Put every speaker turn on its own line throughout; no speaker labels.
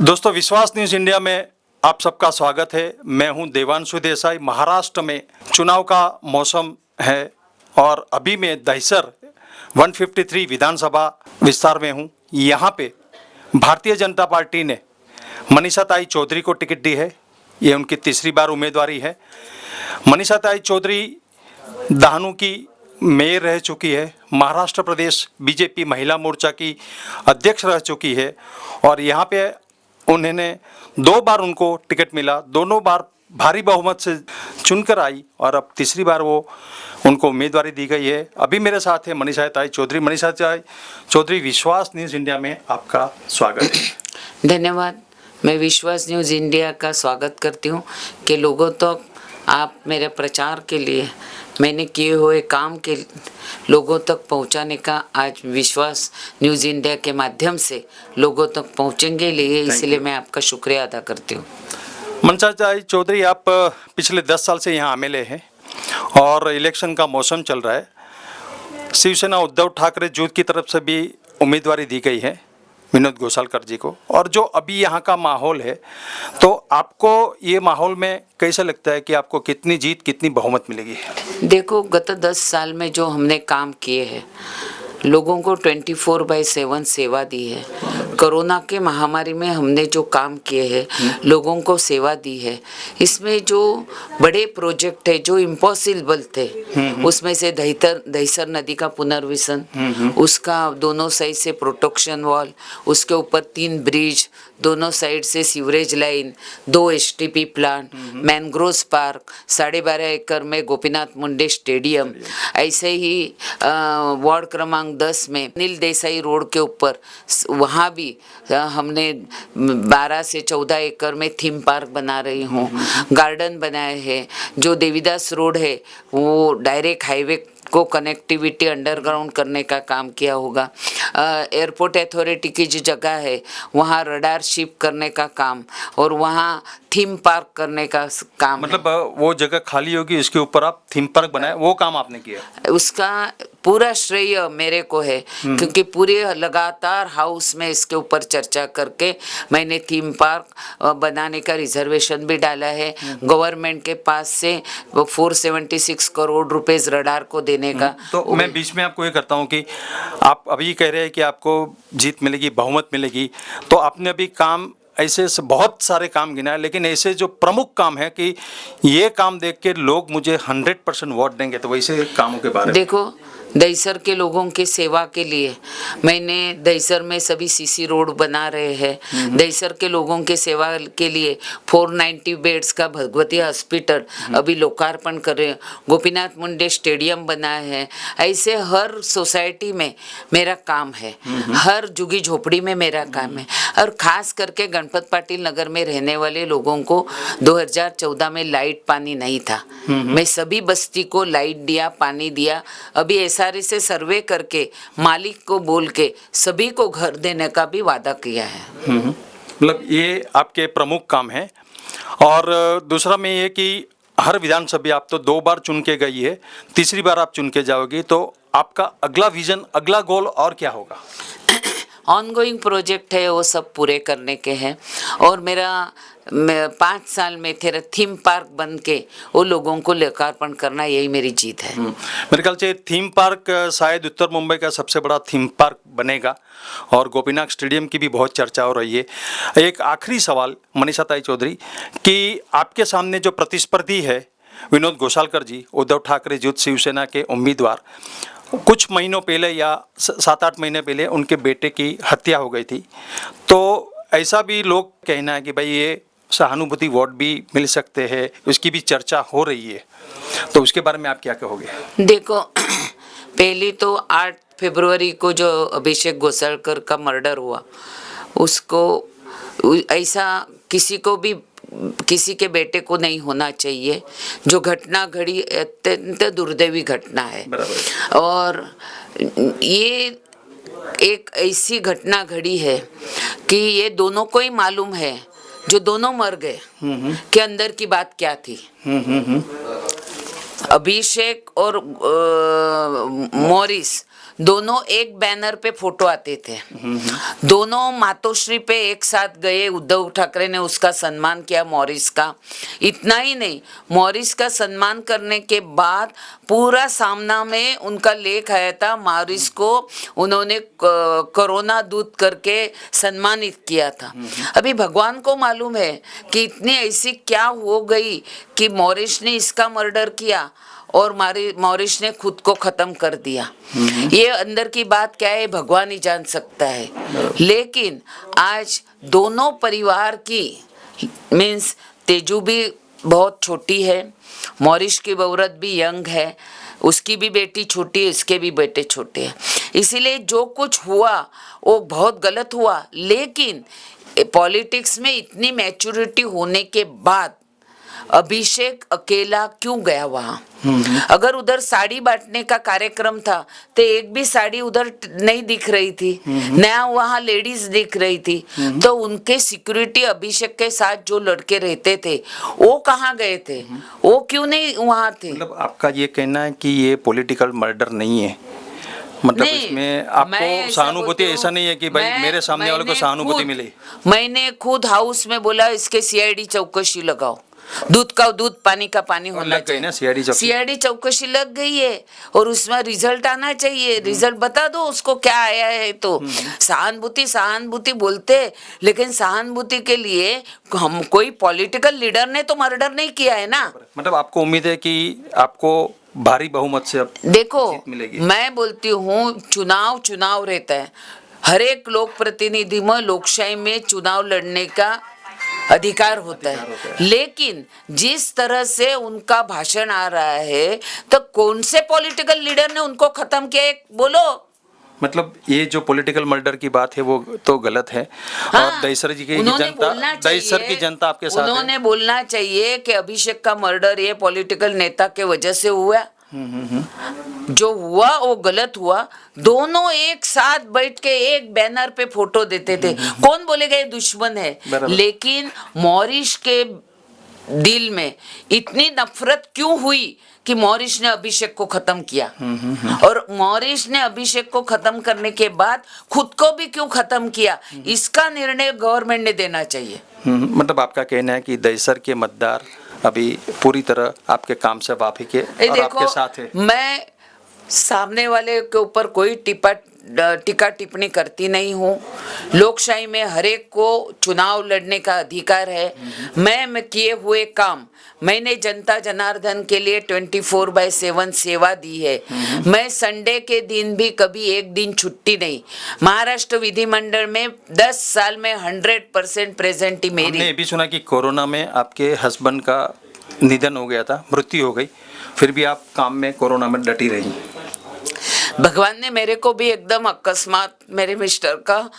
दोस्तों, विश्वास news India में आप सबका स्वागत है। मैं हूं देवांशु देसाई। महाराष्ट्र में चुनाव का मौसम है और अभी मैं दहिसर 153 विधानसभा विस्तार में हूं। यहां पे भारतीय जनता पार्टी ने मनीषाताई चौधरी को टिकट दी है। ये उनकी तीसरी बार उम्मीदवारी है। मनीषाताई चौधरी दहानू की मेयर रह चुकी है। महाराष्ट्र प्रदेश बीजेपी महिला मोर्चा की अध्यक्ष रह चुकी है और यहाँ पे उन्होंने 2 बार उनको टिकट मिला, दोनों बार भारी बहुमत से चुनकर आई और अब तीसरी बार वो उनको उम्मीदवारी दी गई है। अभी मेरे साथ है मनीषाताई चौधरी। मनीषाताई चौधरी, विश्वास न्यूज़ इंडिया में आपका स्वागत है।
धन्यवाद। मैं विश्वास न्यूज़ इंडिया का स्वागत करती हूँ कि लोगों तक आप मेरे प्रचार के लिए मैंने किए हुए काम के लोगों तक पहुंचाने का आज विश्वास न्यूज़ इंडिया के माध्यम से लोगों तक पहुंचेंगे लिए, इसलिए मैं आपका शुक्रिया अदा करती हूं।
मनीषाताई चौधरी, आप पिछले 10 साल से यहाँ एमएलए हैं और इलेक्शन का मौसम चल रहा है। शिवसेना उद्धव ठाकरे जूथ की तरफ से भी उम्मीदवारी दी गई है विनोद गोसालकर जी को, और जो अभी यहाँ का माहौल है, तो आपको ये माहौल में कैसा लगता है कि आपको कितनी जीत, कितनी बहुमत मिलेगी?
देखो, गत 10 साल में जो हमने काम किए हैं, लोगों को 24/7 सेवा दी है। कोरोना के महामारी में हमने जो काम किए हैं, लोगों को सेवा दी है। इसमें जो बड़े प्रोजेक्ट है जो इम्पॉसिबल थे, उसमें से दहिसर नदी का पुनर्वसन, उसका दोनों साइड से प्रोटेक्शन वॉल, उसके ऊपर 3 ब्रिज, दोनों साइड से sewerage line, 2 STP plant, mangrove park, 12.5 एकड़ में गोपीनाथ मुंडे स्टेडियम, ऐसे ही वार्ड क्रमांक 10 में अनिल देसाई रोड के ऊपर वहाँ भी हमने 12 से 14 एकड़ में थीम पार्क बना रही हूँ। गार्डन बनाए हैं। जो देवीदास रोड है वो डायरेक्ट हाईवे को कनेक्टिविटी अंडरग्राउंड करने का काम किया होगा। एयरपोर्ट अथॉरिटी की जो जगह है वहाँ रडार शिप करने का काम और वहाँ थीम पार्क करने का काम।
मतलब वो जगह खाली होगी, इसके ऊपर आप थीम पार्क बनाए, वो काम आपने किया?
उसका पूरा श्रेय मेरे को है, क्योंकि पूरे लगातार हाउस में इसके ऊपर चर्चा करके मैंने थीम पार्क बनाने का रिजर्वेशन भी डाला है। गवर्नमेंट के पास से 476 करोड़ रुपए रडार को देने का।
तो मैं बीच में आपको ये करता हूँ कि आप अभी कह रहे हैं कि आपको जीत मिलेगी, बहुमत मिलेगी, तो आपने अभी काम ऐसे बहुत सारे काम गिनाए, लेकिन ऐसे जो प्रमुख काम है कि ये काम देख के लोग मुझे 100% वोट देंगे, तो वैसे कामों के बारे में
देखो, दहिसर के लोगों की सेवा के लिए मैंने दहिसर में सभी सीसी रोड बना रहे हैं। दहिसर के लोगों के सेवा के लिए 490 बेड्स का भगवती हॉस्पिटल अभी लोकार्पण कर रहे हैं। गोपीनाथ मुंडे स्टेडियम बनाया है। ऐसे हर सोसाइटी में मेरा काम है, हर झुग्गी झोपड़ी में मेरा काम है। और खास करके गणपत पाटिल नगर में रहने वाले लोगों को 2014 में लाइट पानी नहीं था, मैं सभी बस्ती को लाइट दिया, पानी दिया। अभी एसआरए से सर्वे करके मालिक को बोल के सभी को घर देने का भी वादा किया है।
मतलब ये आपके प्रमुख काम है। और दूसरा में ये कि हर विधानसभा आप तो 2 बार चुन के गई है, तीसरी बार आप चुन के जाओगी, तो आपका अगला विजन, अगला गोल और क्या होगा?
ऑनगोइंग प्रोजेक्ट है, वो सब पूरे करने के हैं। और मेरा 5 साल में तेरा थीम पार्क बन के वो लोगों को लोकार्पण करना, यही मेरी जीत है।
मेरे ख्याल से थीम पार्क शायद उत्तर मुंबई का सबसे बड़ा थीम पार्क बनेगा और गोपीनाथ स्टेडियम की भी बहुत चर्चा हो रही है। एक आखिरी सवाल मनीषाताई चौधरी, कि आपके सामने जो प्रतिस्पर्धी है विनोद गोसालकर जी, उद्धव ठाकरे युद्ध शिवसेना के उम्मीदवार, कुछ महीनों पहले या 7-8 महीने पहले उनके बेटे की हत्या हो गई थी, तो ऐसा भी लोग कहना है कि भाई ये सहानुभूति वोट भी मिल सकते हैं, उसकी भी चर्चा हो रही है, तो उसके बारे में आप क्या कहोगे?
देखो, पहली तो 8 फरवरी को जो अभिषेक गोसालकर का मर्डर हुआ, उसको ऐसा किसी को भी, किसी के बेटे को नहीं होना चाहिए। जो घटना घड़ी अत्यंत दुर्दैवी घटना है और ये एक ऐसी घटना घड़ी है कि ये दोनों को ही मालूम है जो दोनों मर गए के अंदर की बात क्या थी। अभिषेक और मॉरिस दोनों एक बैनर पे फोटो आते थे, दोनों मातोश्री पे एक साथ गए। उद्धव ठाकरे ने उसका सम्मान किया मॉरिस का। इतना ही नहीं, मॉरिस का सम्मान करने के बाद पूरा सामना में उनका लेख आया था, मॉरिस को उन्होंने कोरोना दूत करके सम्मानित किया था। अभी भगवान को मालूम है कि इतनी ऐसी क्या हो गई कि मॉरिस ने इसका मर्डर किया और मॉरिस ने खुद को खत्म कर दिया। ये अंदर की बात क्या है भगवान ही जान सकता है। लेकिन आज दोनों परिवार की मीन्स तेजू भी बहुत छोटी है, मॉरिस की औरत भी यंग है, उसकी भी बेटी छोटी है, इसके भी बेटे छोटे हैं। इसीलिए जो कुछ हुआ वो बहुत गलत हुआ। लेकिन पॉलिटिक्स में इतनी मैच्योरिटी होने के बाद अभिषेक अकेला क्यों गया वहां? अगर उधर साड़ी बांटने का कार्यक्रम था तो एक भी साड़ी उधर नहीं दिख रही थी, नया वहां लेडीज दिख रही थी, तो उनके सिक्योरिटी अभिषेक के साथ जो लड़के रहते थे वो कहाँ गए थे? वो क्यों नहीं वहां थे?
मतलब आपका ये कहना है कि ये पॉलिटिकल मर्डर नहीं है, मतलब
नहीं,
इसमें
मैं
आपको
ऐसा
सहानुभूति
बोलती हूँ,
ऐसा नहीं है कि भाई मेरे सामने वाले को सहानुभूति मिली।
मैंने खुद हाउस में बोला इसके सीआईडी चौकसी लगाओ, दूध का दूध पानी का पानी होना
लग गई ना
चाहिए। सीआईडी चौकसी लग गई है और उसमें रिजल्ट आना चाहिए। रिजल्ट बता दो उसको क्या आया है। तो सहानुभूति बोलते, लेकिन सहानुभूति के लिए हम कोई पॉलिटिकल लीडर ने तो मर्डर नहीं किया है ना।
मतलब आपको उम्मीद है कि आपको भारी बहुमत से अब
देखो
जीत मिलेगी।
मैं बोलती हूँ चुनाव रहता है, हर एक लोक प्रतिनिधि में लोकशाही में चुनाव लड़ने का अधिकार होता है। लेकिन जिस तरह से उनका भाषण आ रहा है तो कौन से पॉलिटिकल लीडर ने उनको खत्म किया है बोलो?
मतलब ये जो पॉलिटिकल मर्डर की बात है वो तो गलत है। और दहीसर जी की जनता, दहीसर की जनता आपके साथ है।
उन्होंने बोलना चाहिए कि अभिषेक का मर्डर ये पॉलिटिकल नेता के वजह से हुआ। जो हुआ वो गलत हुआ। दोनों एक साथ बैठ के एक बैनर पे फोटो देते थे, कौन बोलेगा ये दुश्मन है? लेकिन मॉरिस के दिल में इतनी नफरत क्यों हुई कि मॉरिस ने अभिषेक को खत्म किया? और मॉरिस ने अभिषेक को खत्म करने के बाद खुद को भी क्यों खत्म किया? इसका निर्णय गवर्नमेंट ने देना चाहिए।
मतलब आपका कहना है कि दहीसर के मतदार अभी पूरी तरह आपके काम से वाकिफ है और आपके साथ है।
मैं सामने वाले के ऊपर कोई टीका टिप्पणी करती नहीं हूँ। लोकशाही में हर एक को चुनाव लड़ने का अधिकार है। मैं किए हुए काम, मैंने जनता जनार्दन के लिए 24/7 सेवा दी है। मैं संडे के दिन भी कभी एक दिन छुट्टी नहीं। महाराष्ट्र विधिमंडल में 10 साल में 100% प्रेजेंट ही मेरी।
हमने ये भी सुना कि कोरोना में आपके हस्बैंड का निधन हो गया था, मृत्यु हो गई, फिर भी आप काम में कोरोना में डटी रही।
भगवान ने मेरे को भी एकदम अकस्मात मेरे मिस्टर का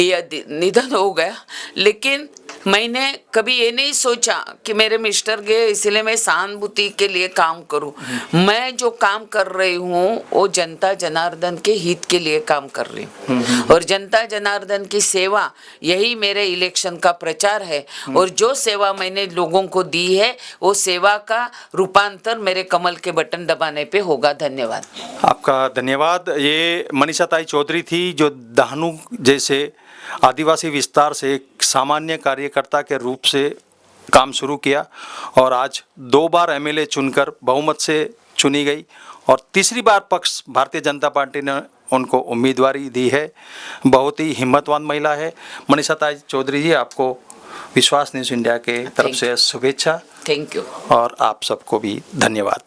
ये निधन हो गया, लेकिन मैंने कभी ये नहीं सोचा कि मेरे मिस्टर गए इसलिए मैं सहानुभूति के लिए काम करूं। मैं जो काम कर रही हूं वो जनता जनार्दन के हित के लिए काम कर रही हूं और जनता जनार्दन की सेवा यही मेरे इलेक्शन का प्रचार है। और जो सेवा मैंने लोगों को दी है वो सेवा का रूपांतर मेरे कमल के बटन दबाने पे होगा। धन्यवाद।
आपका धन्यवाद। ये मनीषा ताई चौधरी थी जो दहनू जैसे आदिवासी विस्तार से एक सामान्य कार्यकर्ता के रूप से काम शुरू किया और आज 2 बार एमएलए चुनकर बहुमत से चुनी गई और तीसरी बार पक्ष भारतीय जनता पार्टी ने उनको उम्मीदवारी दी है। बहुत ही हिम्मतवान महिला है मनीषा ताई चौधरी जी। आपको विश्वास न्यूज़ इंडिया के तरफ से शुभेच्छा।
Thank you.
और आप सबको भी धन्यवाद।